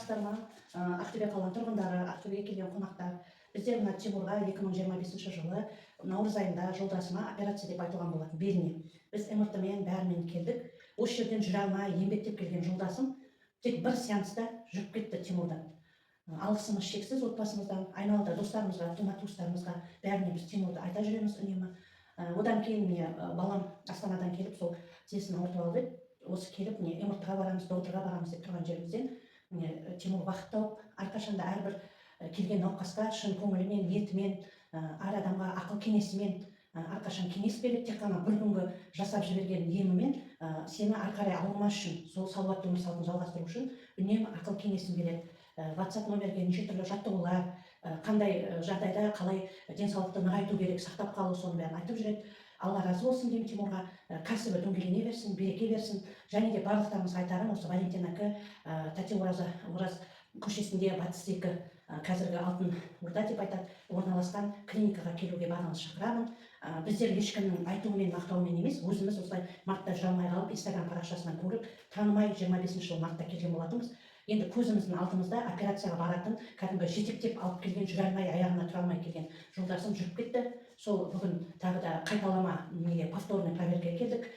саламатсыздар ма? Ақтөбе қаланың тұрғындары, Ақтөбеге келген қонақтар. Бізде мына Тимурға 2025 жылы наурыз айында жолдасыма операция деп айтылған болатын, беліне. Біз МРТ-мен бәрімен келдік. Осы жерден жүре алмай еңбектеп келген жолдасым тек бір сеанста жүріп кетті Тимурдан. Алғысымыз шексіз отбасымыздан, айналада достарымызға, тума-туыстарымызға, бәріне біз Тимурды айта жүреміз үнемі. Одан кейін балам Астанадан келіп, сол тізесін ауыртып алып еді. Осы келіп, МРТ-ға барамыз, докторға барамыз деп тұрған жерімізден Тимур уақыт тауып, әрқашанда әрбір келген науқасқа шын көңілімен, ниетімен, әр адамға ақыл кеңесімен әрқашан кеңес береді. Тек қана бір күнгі жасап жіберген емімен сені ары қарай ауырмас үшін, сол салауатты өмір салтын жалғастыру үшін үнемі ақыл кеңесін береді. WhatsApp номерге неше түрлі жаттығулар, қандай жағдайда қалай денсаулықты нығайту керек, сақтап қалу, соны бәрін айтып жүреді. Алла разы болсын деймін Тимурға, кәсібі дөңгелене берсін, береке берсін. Және де барлықтарымызға айтарым, осы Валентинакі Тәте Ораз көшесінде батыс 2 қазіргі Алтын Орда деп айтады, орналасқан клиникаға келуге барыңыз шақырамын. Біздер ешкімнің айтуымен, мақтауымен емес, өзіміз осылай мартта жүре алмай қалып, Инстаграм парақшасынан көріп, танымай 25 жыл мартта келген болатынбыз. Енді көзіміздің алдымызда операцияға баратын, кәдімгі жетектеп алып келген, жүре алмай, аяғына тұра алмай келген жолдасым жүріп кетті. Сол бүгін тағы да қайталама повторный проверкаға келдік.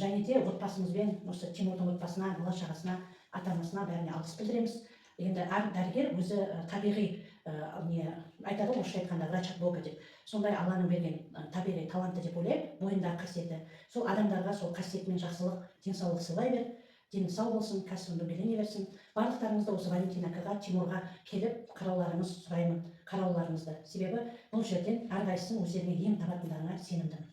Және де отбасымызбен, осы Тимурдың отбасына, бала-шағасына, ата-анасына бәріне алғыс білдіреміз. Енді әр дәрігер өзі табиғи, айтады орысша айтқанда, врач от Бога деп. Сондай Алланың берген табиғи таланты деп ойлаймын, бойындағы қасиеті. Сол адамдарға сол қасиетімен жақсылық, денсаулық сыйлай бер. Дені сау болсын, кәсібін дөңгелене берсін. Барлықтарыңызды осы Валентинакіға, Тимурға келіп қарауларыңыз сұраймын, қарауларыңызды. Себебі бұл жерден әрқайсының өздеріне ем табатындарына сенімдімін.